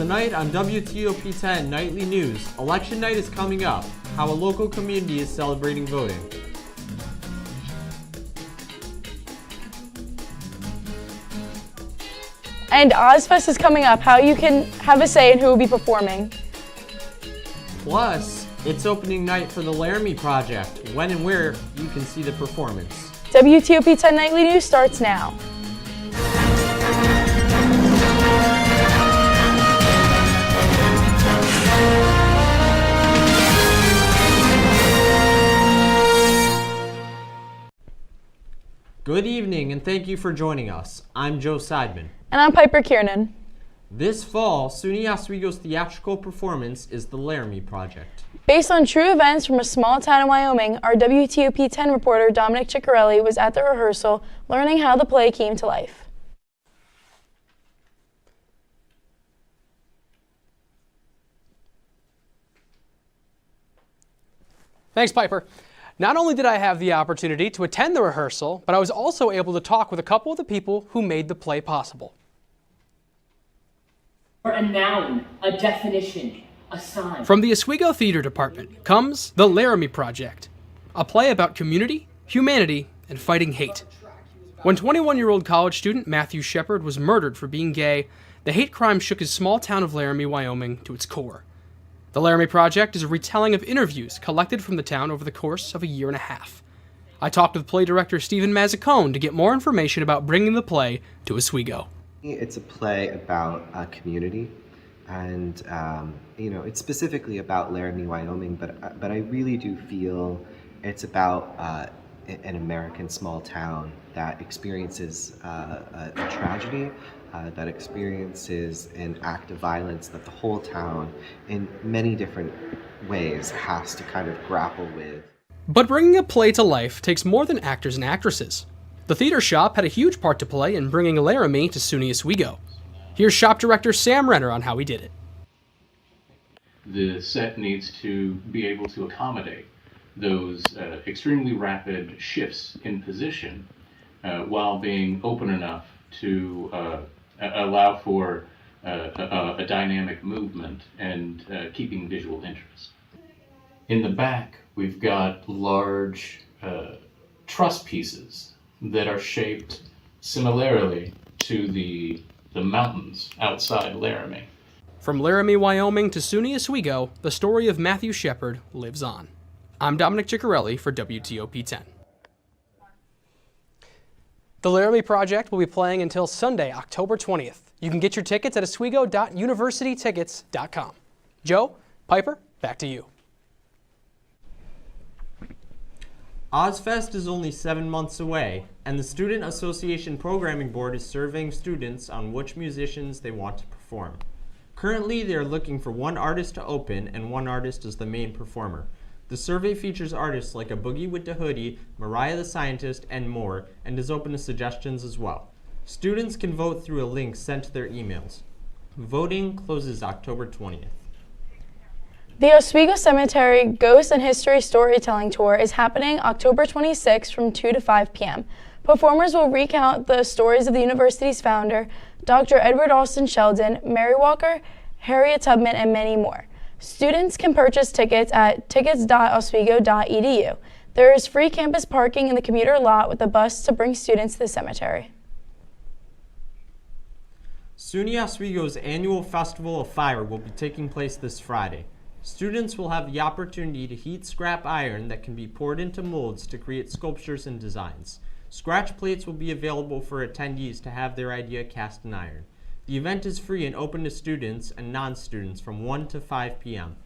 Tonight on WTOP-10 Nightly News, election night is coming up, how a local community is celebrating voting. And Ozfest is coming up, how you can have a say in who will be performing. Plus, it's opening night for the Laramie Project, when and where you can see the performance. WTOP-10 Nightly News starts now. Good evening and thank you for joining us. I'm Joe Seidman. And I'm Piper Kiernan. This fall, SUNY Oswego's theatrical performance is the Laramie Project. Based on true events from a small town in Wyoming, our WTOP-10 reporter Dominic Ciccarelli was at the rehearsal learning how the play came to life. Thanks, Piper. Not only did I have the opportunity to attend the rehearsal, but I was also able to talk with a couple of the people who made the play possible. A noun, a definition, a sign. From the Oswego Theater Department comes The Laramie Project, a play about community, humanity, and fighting hate. When 21-year-old college student Matthew Shepard was murdered for being gay, the hate crime shook his small town of Laramie, Wyoming to its core. The Laramie Project is a retelling of interviews collected from the town over the course of a year and a half. I talked with play director Stephen Mazzacone to get more information about bringing the play to Oswego. It's a play about a community, and it's specifically about Laramie, Wyoming, but I really do feel it's about an American small town that experiences a tragedy, that experiences an act of violence that the whole town, in many different ways, has to kind of grapple with. But bringing a play to life takes more than actors and actresses. The theater shop had a huge part to play in bringing Laramie to SUNY Oswego. Here's shop director Sam Renner on how he did it. The set needs to be able to accommodate those extremely rapid shifts in position while being open enough to allow for a dynamic movement and keeping visual interest. In the back, we've got large truss pieces that are shaped similarly to the mountains outside Laramie. From Laramie, Wyoming to SUNY Oswego, the story of Matthew Shepard lives on. I'm Dominic Ciccarelli for WTOP-10. The Laramie Project will be playing until Sunday, October 20th. You can get your tickets at oswego.universitytickets.com. Joe, Piper, back to you. Ozfest is only 7 months away, and the Student Association Programming Board is surveying students on which musicians they want to perform. Currently, they are looking for one artist to open and one artist as the main performer. The survey features artists like A Boogie with the Hoodie, Mariah the Scientist, and more, and is open to suggestions as well. Students can vote through a link sent to their emails. Voting closes October 20th. The Oswego Cemetery Ghost and History Storytelling Tour is happening October 26 from 2 to 5 p.m. Performers will recount the stories of the university's founder, Dr. Edward Alston Sheldon, Mary Walker, Harriet Tubman, and many more. Students can purchase tickets at tickets.oswego.edu. There is free campus parking in the commuter lot with a bus to bring students to the cemetery. SUNY Oswego's annual Festival of Fire will be taking place this Friday. Students will have the opportunity to heat scrap iron that can be poured into molds to create sculptures and designs. Scratch plates will be available for attendees to have their idea cast in iron. The event is free and open to students and non-students from 1 to 5 p.m.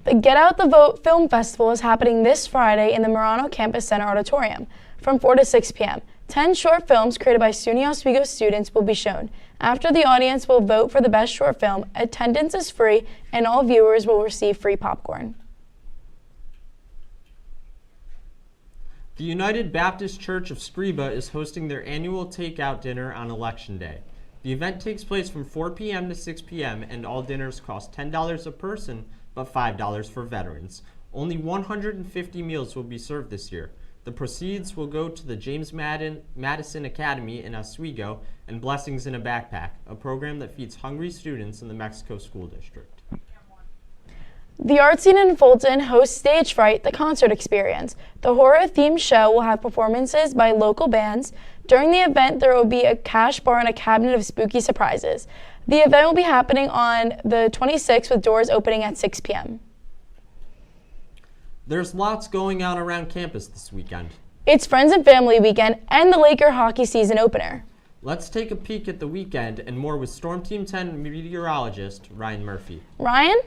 The Get Out the Vote Film Festival is happening this Friday in the Marano Campus Center Auditorium from 4 to 6 p.m. 10 short films created by SUNY Oswego students will be shown. After the audience will vote for the best short film, attendance is free and all viewers will receive free popcorn. The United Baptist Church of Scriba is hosting their annual takeout dinner on Election Day. The event takes place from 4 p.m. to 6 p.m. and all dinners cost $10 a person, but $5 for veterans. Only 150 meals will be served this year. The proceeds will go to the James Madison Academy in Oswego and Blessings in a Backpack, a program that feeds hungry students in the Mexico School District. The art scene in Fulton hosts Stage Fright, the concert experience. The horror-themed show will have performances by local bands. During the event, there will be a cash bar and a cabinet of spooky surprises. The event will be happening on the 26th with doors opening at 6 p.m. There's lots going on around campus this weekend. It's Friends and Family Weekend and the Laker hockey season opener. Let's take a peek at the weekend and more with Storm Team 10 meteorologist Ryan Murphy. Ryan?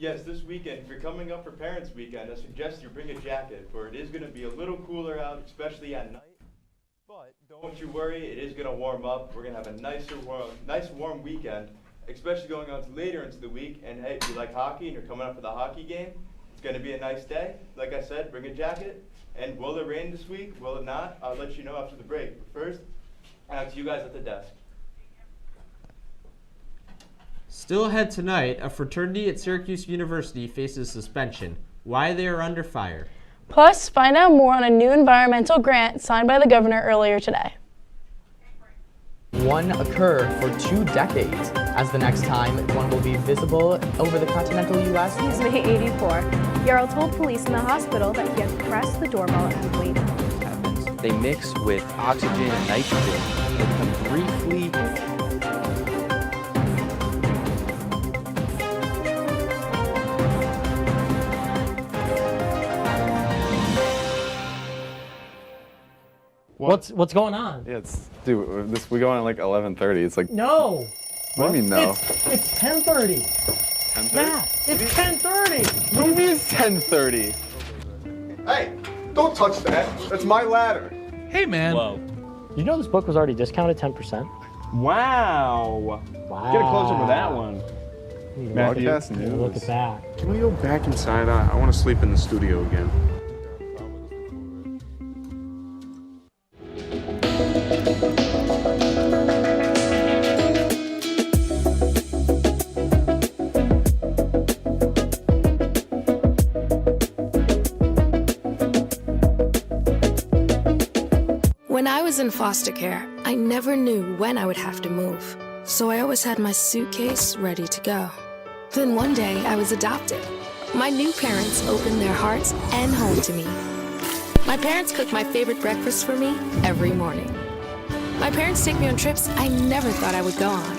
Yes, this weekend, if you're coming up for Parents' Weekend, I suggest you bring a jacket, for it is going to be a little cooler out, especially at night. But don't you worry, it is going to warm up. We're going to have a nice warm weekend, especially going on to later into the week. And hey, if you like hockey and you're coming up for the hockey game, it's going to be a nice day. Like I said, bring a jacket. And will it rain this week? Will it not? I'll let you know after the break. But first, out to you guys at the desk. Still ahead tonight, a fraternity at Syracuse University faces suspension. Why they are under fire. Plus, find out more on a new environmental grant signed by the governor earlier today. One occurred for 2 decades, as the next time one will be visible over the continental U.S. He's May 84. Yarrow told police in the hospital that he had pressed the doorbell and waited. They mix with oxygen and nitrogen and can briefly What's going on? Yeah, we go on at like 11:30. It's like No. What do you mean no? It's 10:30. 10:30? Matt, it's 10:30. What do you mean it's 10:30? Hey, don't touch that. That's my ladder. Hey, man. Whoa. You know this book was already discounted 10%? Wow. Wow. Get a close up of that one. Matthew, Look at that. Can we go back inside? I want to sleep in the studio again. When I was in foster care, I never knew when I would have to move. So I always had my suitcase ready to go. Then one day I was adopted. My new parents opened their hearts and home to me. My parents cook my favorite breakfast for me every morning. My parents take me on trips I never thought I would go on.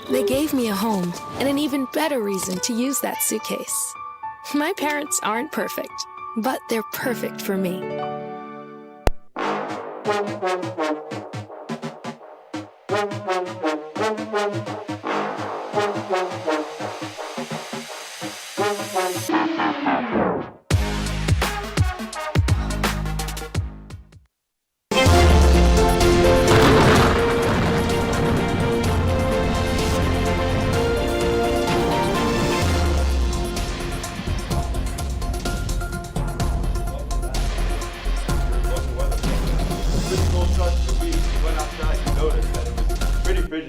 They gave me a home and an even better reason to use that suitcase. My parents aren't perfect, but they're perfect for me.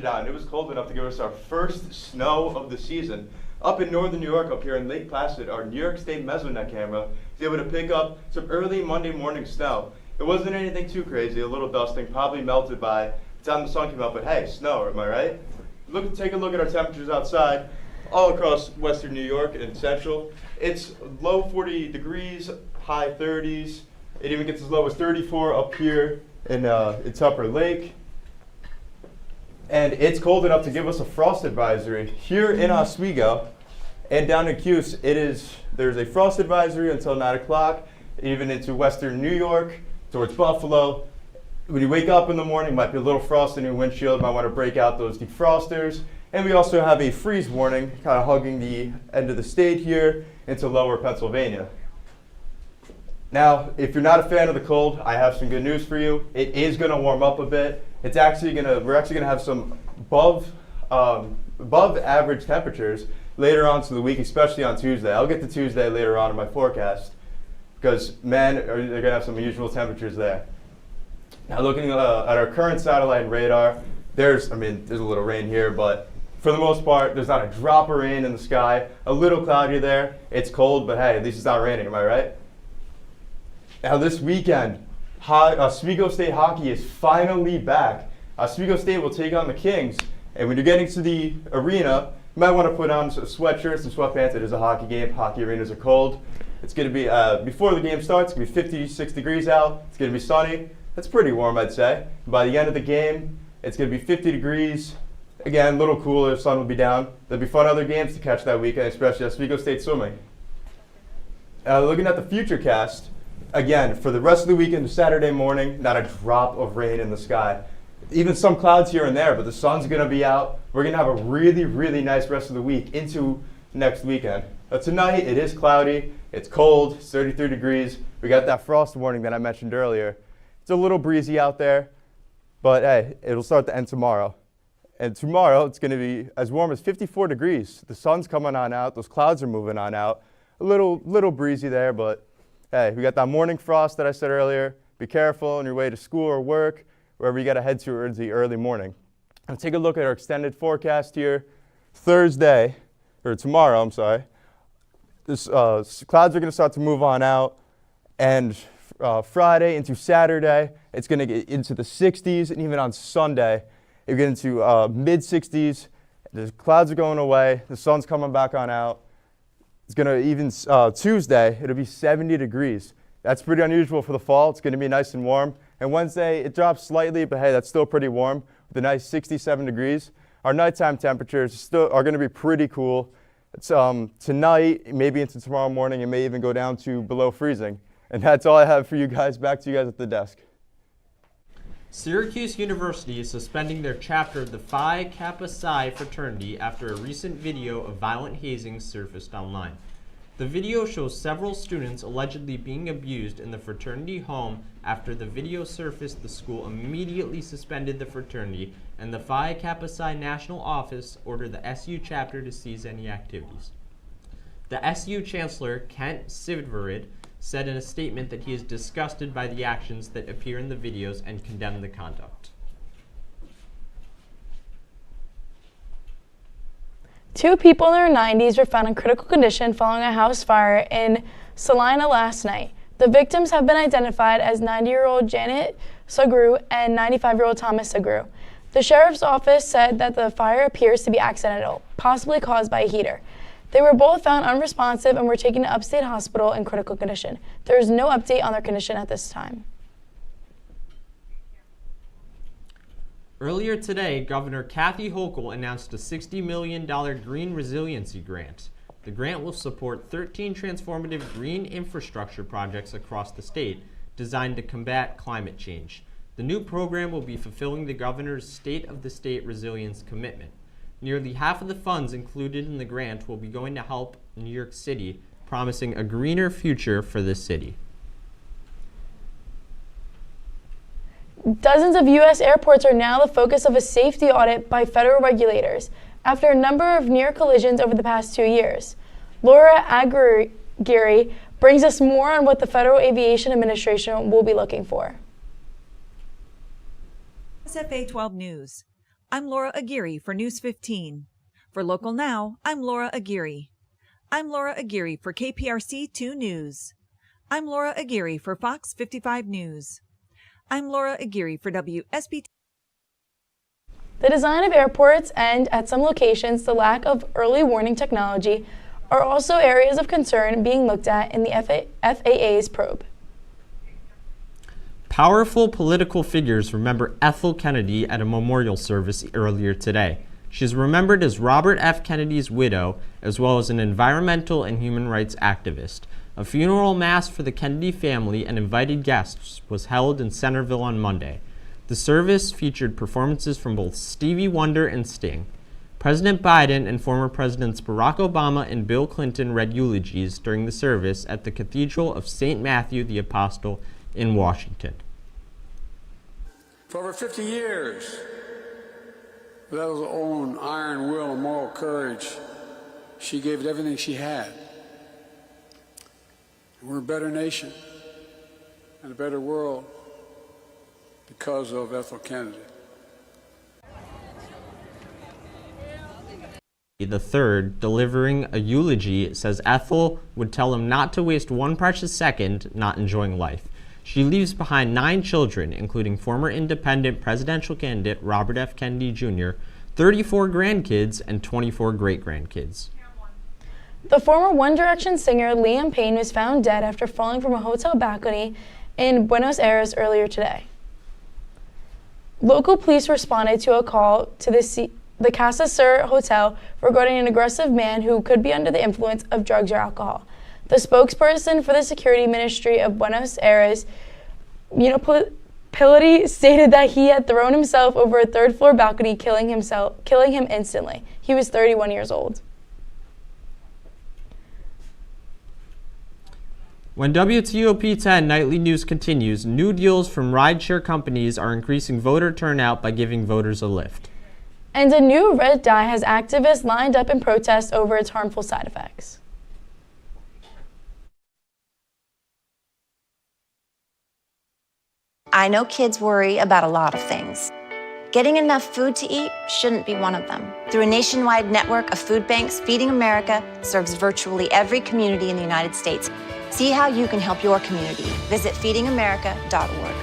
Out, and it was cold enough to give us our first snow of the season. Up in northern New York, up here in Lake Placid, our New York State Mesonet camera was able to pick up some early Monday morning snow. It wasn't anything too crazy, a little dusting, probably melted by the time the sun came out, but hey, snow, am I right? Take a look at our temperatures outside, all across western New York and central. It's low 40 degrees, high 30s. It even gets as low as 34 up here in Upper Lake. And it's cold enough to give us a frost advisory here in Oswego and down in Cuse. There's a frost advisory until 9 o'clock, even into western New York, towards Buffalo. When you wake up in the morning, might be a little frost in your windshield, might want to break out those defrosters. And we also have a freeze warning, kind of hugging the end of the state here into lower Pennsylvania. Now, if you're not a fan of the cold, I have some good news for you. It is going to warm up a bit. We're actually gonna have some above average temperatures later on to the week, especially on Tuesday. I'll get to Tuesday later on in my forecast because they're gonna have some unusual temperatures there. Now, looking at our current satellite and radar, there's a little rain here, but For the most part, there's not a drop of rain in the sky. A little cloudy there. It's cold, but hey, at least it's not raining, am I right? Now this weekend, Oswego State hockey is finally back. Oswego State will take on the Kings. And when you're getting to the arena, you might want to put on some sweatshirts and sweatpants. It is a hockey game. Hockey arenas are cold. It's going to be, before the game starts, it's going to be 56 degrees out. It's going to be sunny. That's pretty warm, I'd say. By the end of the game, it's going to be 50 degrees. Again, a little cooler, the sun will be down. There'll be fun other games to catch that weekend, especially Oswego State swimming. Looking at the future cast, again, for the rest of the weekend, Saturday morning, not a drop of rain in the sky. Even some clouds here and there, but the sun's going to be out. We're going to have a really, really nice rest of the week into next weekend. Tonight, it is cloudy. It's cold. It's 33 degrees. We got that frost warning that I mentioned earlier. It's a little breezy out there, but hey, it'll start to end tomorrow. And tomorrow, it's going to be as warm as 54 degrees. The sun's coming on out. Those clouds are moving on out. A little breezy there, but hey, we got that morning frost that I said earlier. Be careful on your way to school or work, wherever you got to head to in the early morning. Now take a look at our extended forecast here. Tomorrow, I'm sorry. This clouds are going to start to move on out, and Friday into Saturday, it's going to get into the 60s, and even on Sunday, you get into mid-60s. The clouds are going away. The sun's coming back on out. It's going to even Tuesday, it'll be 70 degrees. That's pretty unusual for the fall. It's going to be nice and warm. And Wednesday, it drops slightly, but hey, that's still pretty warm with a nice 67 degrees. Our nighttime temperatures are going to be pretty cool. It's, tonight, maybe into tomorrow morning, it may even go down to below freezing. And that's all I have for you guys. Back to you guys at the desk. Syracuse University is suspending their chapter of the Phi Kappa Psi fraternity after a recent video of violent hazing surfaced online. The video shows several students allegedly being abused in the fraternity home. After the video surfaced, the school immediately suspended the fraternity, and the Phi Kappa Psi National Office ordered the SU chapter to cease any activities. The SU Chancellor, Kent Siveritt, said in a statement that he is disgusted by the actions that appear in the videos and condemned the conduct. Two people in their 90s were found in critical condition following a house fire in Salina last night. The victims have been identified as 90-year-old Janet Sagru and 95-year-old Thomas Sagru. The sheriff's office said that the fire appears to be accidental, possibly caused by a heater. They were both found unresponsive and were taken to Upstate Hospital in critical condition. There is no update on their condition at this time. Earlier today, Governor Kathy Hochul announced a $60 million Green Resiliency Grant. The grant will support 13 transformative green infrastructure projects across the state designed to combat climate change. The new program will be fulfilling the governor's State of the State Resilience commitment. Nearly half of the funds included in the grant will be going to help New York City, promising a greener future for the city. Dozens of U.S. airports are now the focus of a safety audit by federal regulators after a number of near collisions over the past 2 years. Laura Aguirre brings us more on what the Federal Aviation Administration will be looking for. SFA 12 News. I'm Laura Aguirre for News 15. For Local Now, I'm Laura Aguirre. I'm Laura Aguirre for KPRC 2 News. I'm Laura Aguirre for Fox 55 News. I'm Laura Aguirre for WSBT. The design of airports and, at some locations, the lack of early warning technology are also areas of concern being looked at in the FAA's probe. Powerful political figures remember Ethel Kennedy at a memorial service earlier today. She is remembered as Robert F. Kennedy's widow, as well as an environmental and human rights activist. A funeral mass for the Kennedy family and invited guests was held in Centerville on Monday. The service featured performances from both Stevie Wonder and Sting. President Biden and former Presidents Barack Obama and Bill Clinton read eulogies during the service at the Cathedral of St. Matthew the Apostle in Washington. For over 50 years, with Ethel's own iron will and moral courage, she gave it everything she had. We're a better nation and a better world because of Ethel Kennedy. III, delivering a eulogy, says Ethel would tell him not to waste one precious second not enjoying life. She leaves behind 9 children, including former independent presidential candidate Robert F. Kennedy Jr., 34 grandkids, and 24 great-grandkids. The former One Direction singer Liam Payne was found dead after falling from a hotel balcony in Buenos Aires earlier today. Local police responded to a call to the Casa Sur Hotel regarding an aggressive man who could be under the influence of drugs or alcohol. The spokesperson for the Security Ministry of Buenos Aires Municipality stated that he had thrown himself over a third-floor balcony, killing him instantly. He was 31 years old. When WTOP-10 nightly news continues, new deals from rideshare companies are increasing voter turnout by giving voters a lift. And a new red dye has activists lined up in protest over its harmful side effects. I know kids worry about a lot of things. Getting enough food to eat shouldn't be one of them. Through a nationwide network of food banks, Feeding America serves virtually every community in the United States. See how you can help your community. Visit feedingamerica.org.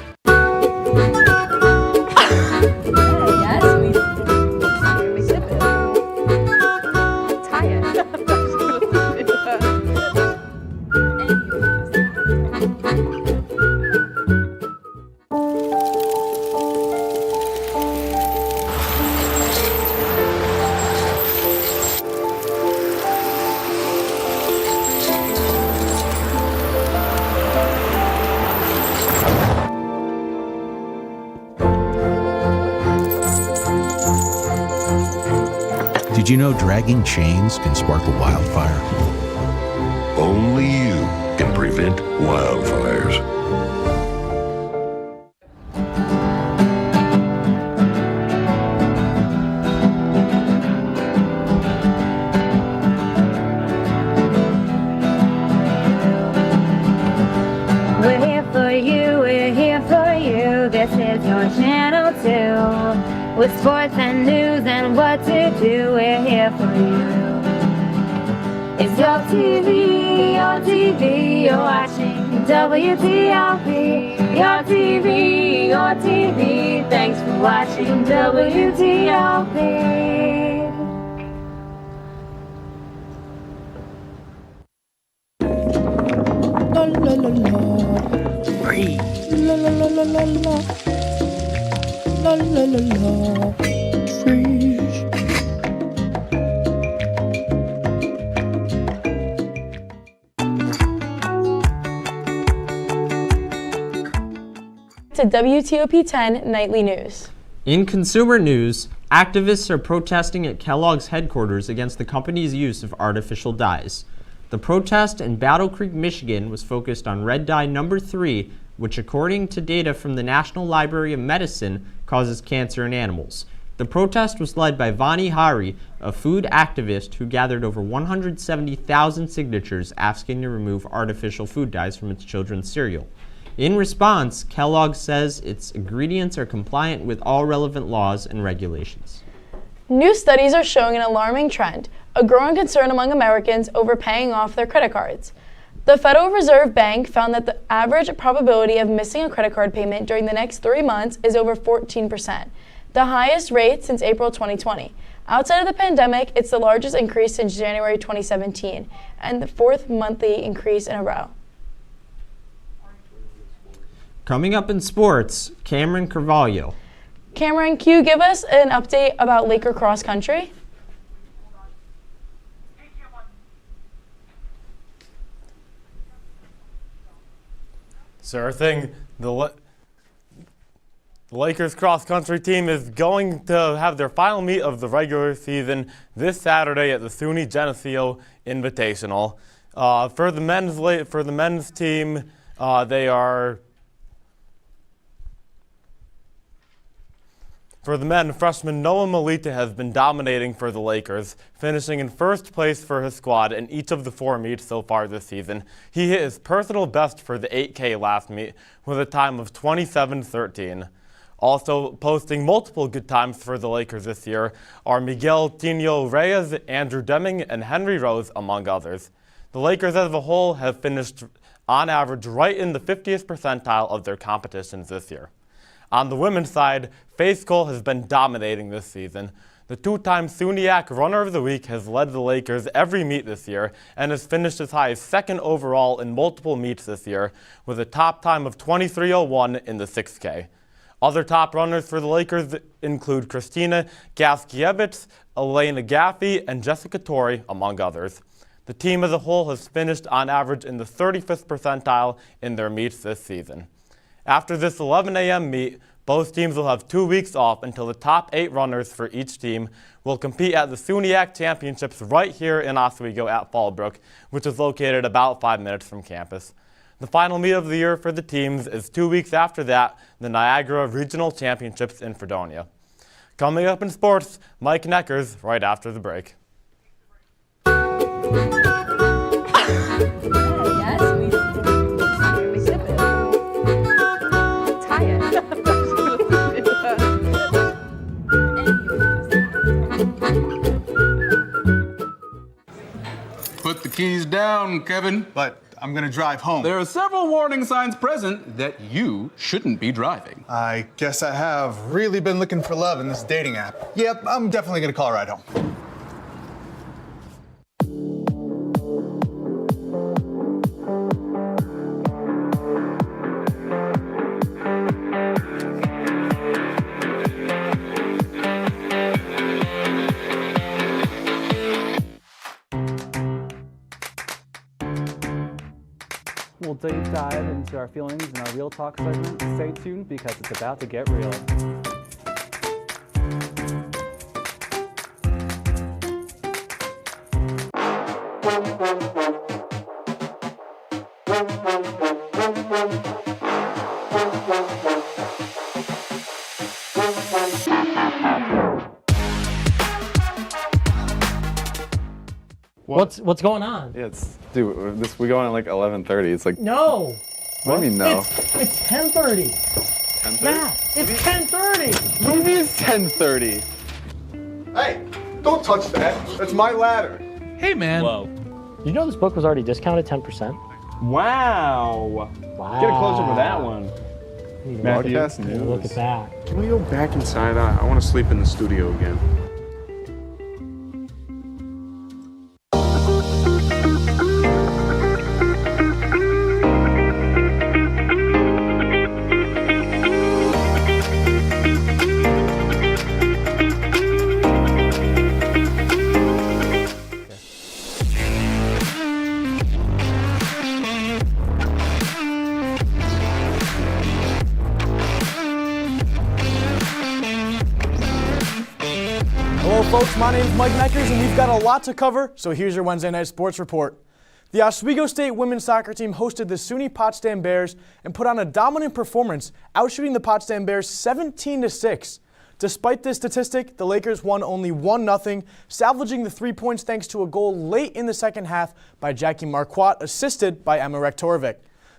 Did you know dragging chains can spark a wildfire? Only you can prevent wildfires. We're here for you, we're here for you. This is your channel 2. With sports and news and what to do, we're here for you. It's your TV, you're watching WTOP. Your TV, thanks for watching WTOP. La la la la. Free. La la la la la la. La la la la. Freeze. To WTOP-10 Nightly News. In consumer news, activists are protesting at Kellogg's headquarters against the company's use of artificial dyes. The protest in Battle Creek, Michigan was focused on red dye number 3, which according to data from the National Library of Medicine causes cancer in animals. The protest was led by Vani Hari, a food activist who gathered over 170,000 signatures asking to remove artificial food dyes from its children's cereal. In response, Kellogg says its ingredients are compliant with all relevant laws and regulations. New studies are showing an alarming trend, a growing concern among Americans over paying off their credit cards. The Federal Reserve Bank found that the average probability of missing a credit card payment during the next 3 months is over 14%, the highest rate since April 2020. Outside of the pandemic, it's the largest increase since January 2017, and the 4th monthly increase in a row. Coming up in sports, Cameron Carvalho. Cameron, can you give us an update about Laker cross country? Sure thing. The Lakers cross-country team is going to have their final meet of the regular season this Saturday at the SUNY Geneseo Invitational. For the men's team, For the men, freshman Noah Melita has been dominating for the Lakers, finishing in first place for his squad in each of the 4 meets so far this season. He hit his personal best for the 8K last meet with a time of 27:13. Also posting multiple good times for the Lakers this year are Miguel Tino Reyes, Andrew Deming, and Henry Rose, among others. The Lakers as a whole have finished on average right in the 50th percentile of their competitions this year. On the women's side, Faith Cole has been dominating this season. The two-time SUNYAC Runner of the Week has led the Lakers every meet this year and has finished as high as second overall in multiple meets this year with a top time of 23:01 in the 6K. Other top runners for the Lakers include Christina Gaskiewicz, Elena Gaffey, and Jessica Torrey, among others. The team as a whole has finished on average in the 35th percentile in their meets this season. After this 11 a.m. meet, both teams will have 2 weeks off until the top 8 runners for each team will compete at the SUNYAC Championships right here in Oswego at Fallbrook, which is located about 5 minutes from campus. The final meet of the year for the teams is 2 weeks after that, the Niagara Regional Championships in Fredonia. Coming up in sports, Mike Neckers right after the break. Put the keys down, Kevin. But I'm gonna drive home. There are several warning signs present that you shouldn't be driving. I guess I have really been looking for love in this dating app. Yep, I'm definitely gonna call a ride home. We'll deep dive into our feelings in our Real Talk segment. Stay tuned because it's about to get real. What's going on? Yeah, we go on at like 11:30. It's like No. What do you mean no? It's 10:30. 10:30? Yeah, it's 10:30. What do you mean it's 10:30? Hey, don't touch that. That's my ladder. Hey, man. Whoa. You know this book was already discounted 10%? Wow. Get a close up of that one. Matthew, Look at that. Can we go back inside? I want to sleep in the studio again. Hello folks, my name is Mike Neckers and we've got a lot to cover, so here's your Wednesday night sports report. The Oswego State women's soccer team hosted the SUNY Potsdam Bears and put on a dominant performance, outshooting the Potsdam Bears 17-6. Despite this statistic, the Lakers won only 1-0, salvaging the 3 points thanks to a goal late in the second half by Jackie Marquardt, assisted by Emma Rektorovic.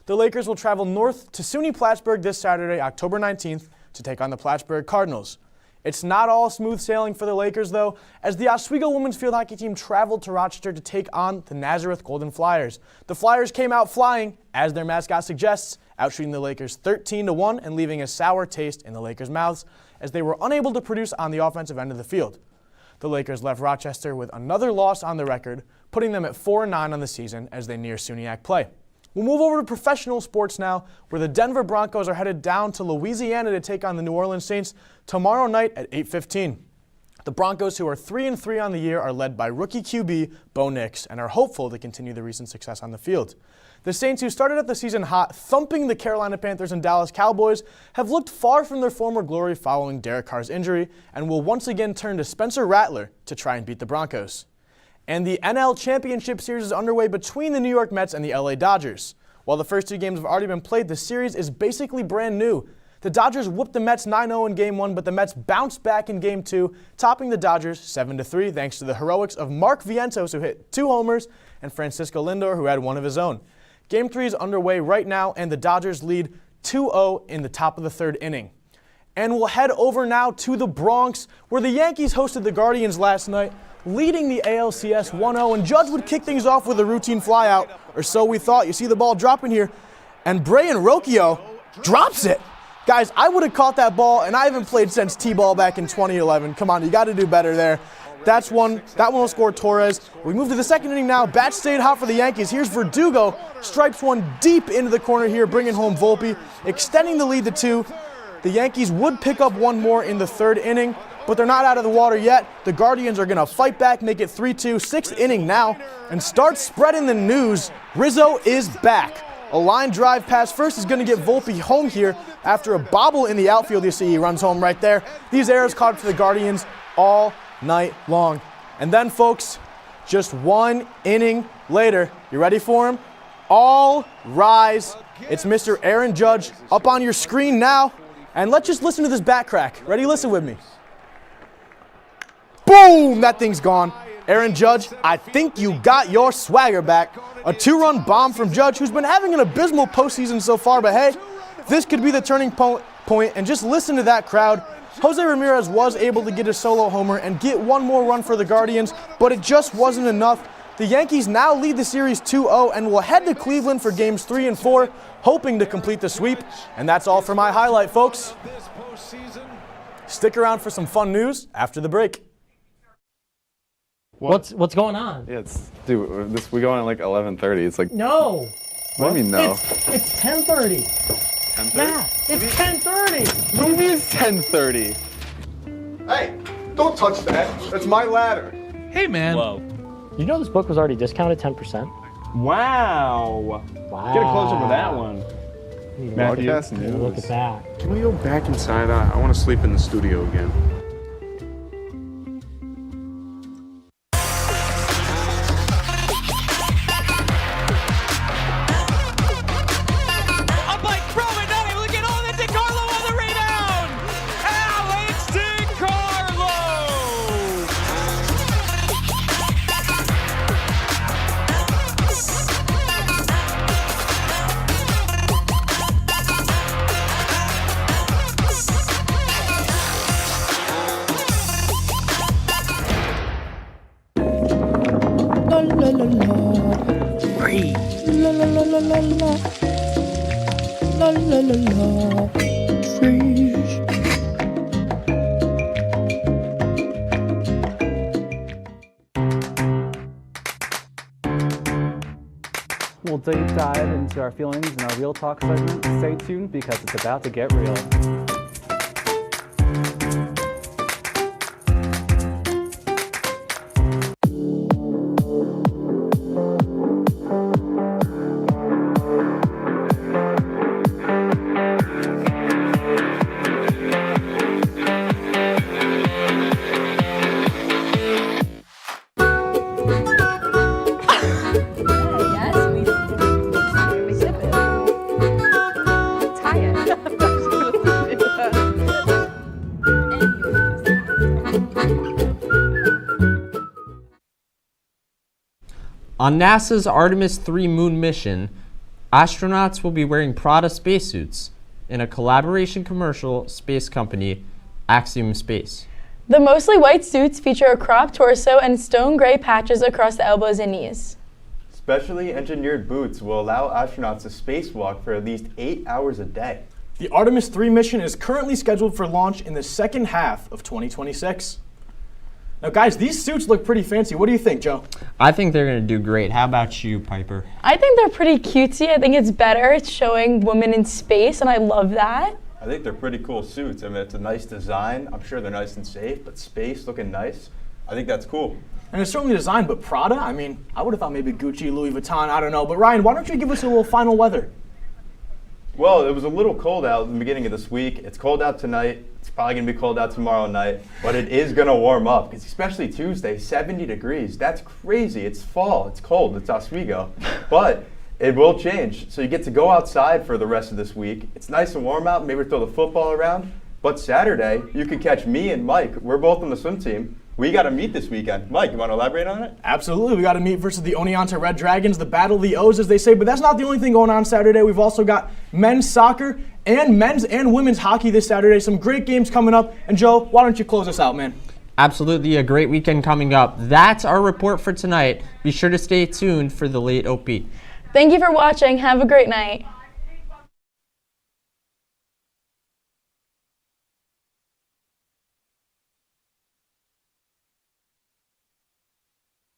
The Lakers will travel north to SUNY Plattsburgh this Saturday, October 19th, to take on the Plattsburgh Cardinals. It's not all smooth sailing for the Lakers, though, as the Oswego women's field hockey team traveled to Rochester to take on the Nazareth Golden Flyers. The Flyers came out flying, as their mascot suggests, outshooting the Lakers 13-1 and leaving a sour taste in the Lakers' mouths, as they were unable to produce on the offensive end of the field. The Lakers left Rochester with another loss on the record, putting them at 4-9 on the season as they near SUNYAC play. We'll move over to professional sports now, where the Denver Broncos are headed down to Louisiana to take on the New Orleans Saints tomorrow night at 8:15. The Broncos, who are 3-3 on the year, are led by rookie QB Bo Nix and are hopeful to continue the recent success on the field. The Saints, who started out the season hot, thumping the Carolina Panthers and Dallas Cowboys, have looked far from their former glory following Derek Carr's injury and will once again turn to Spencer Rattler to try and beat the Broncos. And the NL Championship Series is underway between the New York Mets and the LA Dodgers. While the first 2 games have already been played, the series is basically brand new. The Dodgers whooped the Mets 9-0 in Game 1, but the Mets bounced back in Game 2, topping the Dodgers 7-3 thanks to the heroics of Mark Vientos, who hit 2 homers, and Francisco Lindor, who had 1 of his own. Game 3 is underway right now, and the Dodgers lead 2-0 in the top of the 3rd inning. And we'll head over now to the Bronx, where the Yankees hosted the Guardians last night, leading the ALCS 1-0, and Judge would kick things off with a routine flyout, or so we thought. You see the ball dropping here, and Brian Rocchio drops it. Guys, I would have caught that ball, and I haven't played since T-ball back in 2011. Come on, you got to do better there. That one will score Torres. We move to the second inning now. Bats stayed hot for the Yankees. Here's Verdugo, stripes one deep into the corner here, bringing home Volpe, extending the lead to 2. The Yankees would pick up one more in the third inning, but they're not out of the water yet. The Guardians are going to fight back, make it 3-2, 6th inning now, and start spreading the news. Rizzo is back. A line drive pass first is going to get Volpe home here after a bobble in the outfield. You see he runs home right there. These errors caught for the Guardians all night long. And then, folks, just 1 inning later, you ready for him? All rise. It's Mr. Aaron Judge up on your screen now. And let's just listen to this bat crack. Ready? Listen with me. Boom! That thing's gone. Aaron Judge, I think you got your swagger back. A 2-run bomb from Judge, who's been having an abysmal postseason so far, but hey, this could be the turning point, and just listen to that crowd. Jose Ramirez was able to get a solo homer and get one more run for the Guardians, but it just wasn't enough. The Yankees now lead the series 2-0 and will head to Cleveland for games 3 and 4, hoping to complete the sweep. And that's all for my highlight, folks. Stick around for some fun news after the break. What's going on? Yeah, we go on at like 11:30. It's like No. What do you mean no? It's 10:30. 10:30? Yeah, it's 10:30. What do you mean it's 10:30? Hey, don't touch that. That's my ladder. Hey, man. Whoa. You know this book was already discounted 10%? Wow. Get a close up of that one. Matthew? Look at that. Can we go back inside? I want to sleep in the studio again. Free. La la la la la la. La la la la. Free. We'll deep dive into our feelings in our Real Talk segment. Stay tuned because it's about to get real. On NASA's Artemis 3 moon mission, astronauts will be wearing Prada spacesuits in a collaboration commercial space company, Axiom Space. The mostly white suits feature a cropped torso and stone gray patches across the elbows and knees. Specially engineered boots will allow astronauts to spacewalk for at least 8 hours a day. The Artemis 3 mission is currently scheduled for launch in the second half of 2026. Now, guys, these suits look pretty fancy. What do you think, Joe? I think they're going to do great. How about you, Piper? I think they're pretty cutesy. I think it's better. It's showing women in space, and I love that. I think they're pretty cool suits. I mean, it's a nice design. I'm sure they're nice and safe, but space looking nice. I think that's cool. And it's certainly designed, but Prada? I mean, I would have thought maybe Gucci, Louis Vuitton, I don't know. But Ryan, why don't you give us a little final weather? Well, it was a little cold out in the beginning of this week. It's cold out tonight. It's probably going to be cold out tomorrow night. But it is going to warm up, because especially Tuesday, 70 degrees. That's crazy. It's fall. It's cold. It's Oswego. But it will change. So you get to go outside for the rest of this week. It's nice and warm out. Maybe throw the football around. But Saturday, you can catch me and Mike. We're both on the swim team. We got to meet this weekend. Mike, you want to elaborate on it? Absolutely. We got to meet versus the Oneonta Red Dragons, the battle of the O's, as they say. But that's not the only thing going on Saturday. We've also got men's soccer and men's and women's hockey this Saturday. Some great games coming up. And Joe, why don't you close us out, man? Absolutely a great weekend coming up. That's our report for tonight. Be sure to stay tuned for the late OP. Thank you for watching. Have a great night.